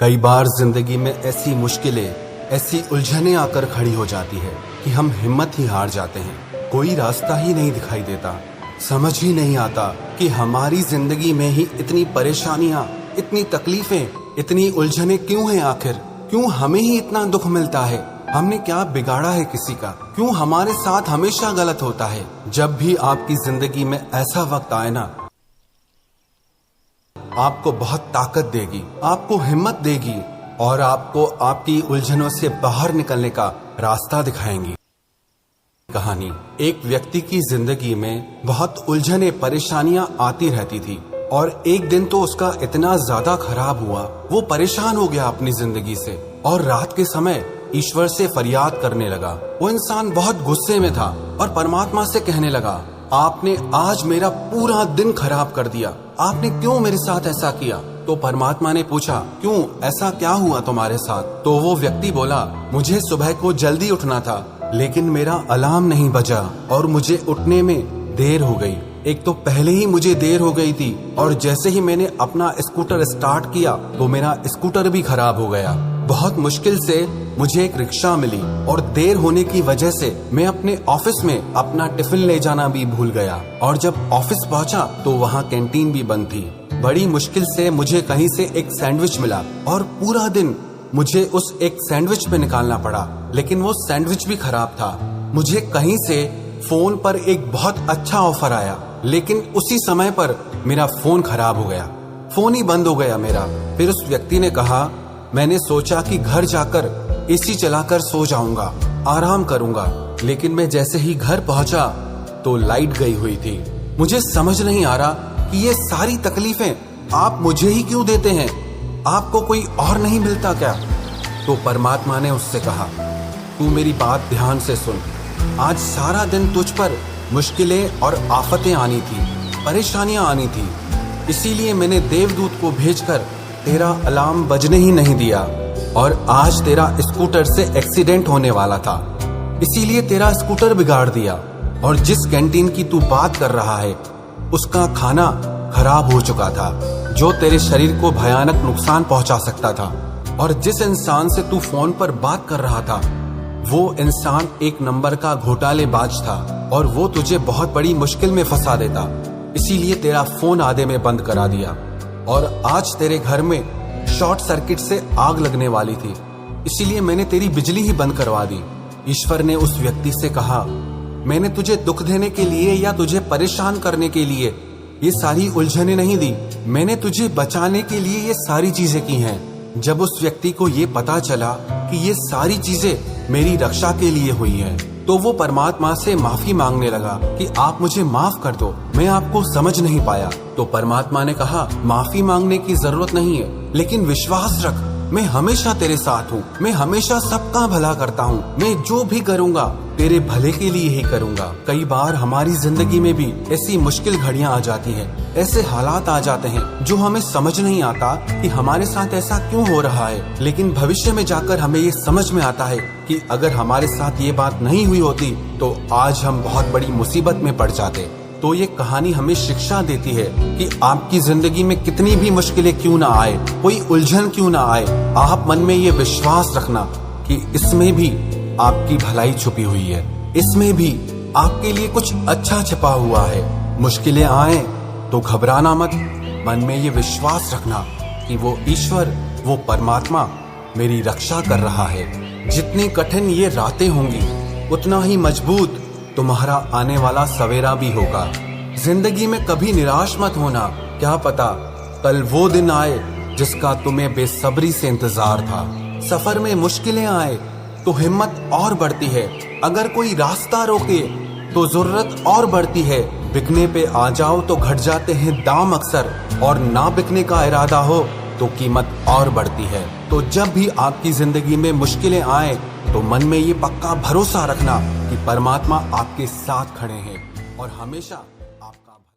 कई बार जिंदगी में ऐसी मुश्किलें, ऐसी उलझनें आकर खड़ी हो जाती है कि हम हिम्मत ही हार जाते हैं। कोई रास्ता ही नहीं दिखाई देता, समझ ही नहीं आता कि हमारी जिंदगी में ही इतनी परेशानियां, इतनी तकलीफें, इतनी उलझनें क्यों हैं आखिर? क्यों हमें ही इतना दुख मिलता है? हमने क्या बिगाड़ा है किसी का? क्यों हमारे साथ हमेशा गलत होता है? जब भी आपकी जिंदगी में ऐसा वक्त आए ना, आपको बहुत ताकत देगी, आपको हिम्मत देगी और आपको आपकी उलझनों से बाहर निकलने का रास्ता दिखाएंगी। कहानी, एक व्यक्ति की जिंदगी में बहुत उलझने, परेशानियां आती रहती थी और एक दिन तो उसका इतना ज्यादा खराब हुआ, वो परेशान हो गया अपनी जिंदगी से और रात के समय ईश्वर से फरियाद करने लगा। वो इंसान बहुत गुस्से में था और परमात्मा से कहने लगा, आपने आज मेरा पूरा दिन खराब कर दिया, आपने क्यों मेरे साथ ऐसा किया? तो परमात्मा ने पूछा, क्यों, ऐसा क्या हुआ तुम्हारे साथ? तो वो व्यक्ति बोला, मुझे सुबह को जल्दी उठना था लेकिन मेरा अलार्म नहीं बजा और मुझे उठने में देर हो गई। एक तो पहले ही मुझे देर हो गई थी और जैसे ही मैंने अपना स्कूटर स्टार्ट किया तो मेरा स्कूटर भी खराब हो गया। बहुत मुश्किल से मुझे एक रिक्शा मिली और देर होने की वजह से मैं अपने ऑफिस में अपना टिफिन ले जाना भी भूल गया और जब ऑफिस पहुंचा तो वहां कैंटीन भी बंद थी। बड़ी मुश्किल से मुझे कहीं से एक सैंडविच मिला और पूरा दिन मुझे उस एक सैंडविच पे निकालना पड़ा, लेकिन वो सैंडविच भी खराब था। मुझे कहीं से फोन पर एक बहुत अच्छा ऑफर आया, लेकिन उसी समय पर मेरा फोन खराब हो गया, फोन ही बंद हो गया मेरा। फिर उस व्यक्ति ने कहा, मैंने सोचा कि घर जाकर एसी चलाकर सो जाऊंगा, आराम करूंगा, लेकिन मैं जैसे ही घर पहुंचा तो लाइट गई हुई थी। मुझे समझ नहीं आ रहा कि ये सारी तकलीफें आप मुझे ही क्यों देते हैं? आपको कोई और नहीं मिलता क्या? तो परमात्मा ने उससे कहा, तू मेरी बात ध्यान से सुन, आज सारा दिन तुझ पर मुश्किलें और आफतें आनी थी, परेशानियां आनी थी, इसीलिए मैंने देवदूत को भेजकर तेरा अलार्म बजने ही नहीं दिया और आज तेरा स्कूटर से एक्सीडेंट होने वाला था, इसीलिए तेरा स्कूटर बिगाड़ दिया और जिस कैंटीन की तू बात कर रहा है उसका खाना खराब हो चुका था जो तेरे शरीर को भयानक नुकसान पहुंचा सकता था और जिस इंसान से तू फोन पर बात कर रहा था वो इंसान एक नंबर का घोटालेबाज था और वो तुझे बहुत बड़ी मुश्किल में फंसा देता, इसीलिए तेरा फोन आधे में बंद करा दिया और आज तेरे घर में शॉर्ट सर्किट से आग लगने वाली थी, इसीलिए मैंने तेरी बिजली ही बंद करवा दी। ईश्वर ने उस व्यक्ति से कहा, मैंने तुझे दुख देने के लिए या तुझे परेशान करने के लिए ये सारी उलझनें नहीं दी, मैंने तुझे बचाने के लिए ये सारी चीजें की हैं। जब उस व्यक्ति को ये पता चला कि ये सारी चीजें मेरी रक्षा के लिए हुई हैं, तो वो परमात्मा से माफी मांगने लगा कि आप मुझे माफ कर दो, मैं आपको समझ नहीं पाया। तो परमात्मा ने कहा, माफी मांगने की जरूरत नहीं है, लेकिन विश्वास रख, मैं हमेशा तेरे साथ हूँ, मैं हमेशा सबका भला करता हूँ, मैं जो भी करूँगा तेरे भले के लिए ही करूँगा। कई बार हमारी जिंदगी में भी ऐसी मुश्किल घड़ियाँ आ जाती हैं, ऐसे हालात आ जाते हैं जो हमें समझ नहीं आता कि हमारे साथ ऐसा क्यों हो रहा है, लेकिन भविष्य में जाकर हमें ये समझ में आता है कि अगर हमारे साथ ये बात नहीं हुई होती तो आज हम बहुत बड़ी मुसीबत में पड़ जाते। तो ये कहानी हमें शिक्षा देती है कि आपकी जिंदगी में कितनी भी मुश्किलें क्यों ना आए, कोई उलझन क्यों ना आए, आप मन में ये विश्वास रखना कि इसमें भी आपकी भलाई छुपी हुई है, इसमें भी आपके लिए कुछ अच्छा छिपा हुआ है। मुश्किलें आए तो घबराना मत, मन में ये विश्वास रखना कि वो ईश्वर, वो परमात्मा मेरी रक्षा कर रहा है। जितनी कठिन ये रातें होंगी उतना ही मजबूत तुम्हारा आने वाला सवेरा भी होगा। जिंदगी में कभी निराश मत होना, क्या पता कल वो दिन आए जिसका तुम्हें बेसब्री से इंतजार था। सफर में मुश्किलें आए तो हिम्मत और बढ़ती है, अगर कोई रास्ता रोके तो जरूरत और बढ़ती है, बिकने पे आ जाओ तो घट जाते हैं दाम अक्सर और ना बिकने का इरादा हो तो कीमत और बढ़ती है। तो जब भी आपकी जिंदगी में मुश्किलें आए तो मन में ये पक्का भरोसा रखना कि परमात्मा आपके साथ खड़े हैं और हमेशा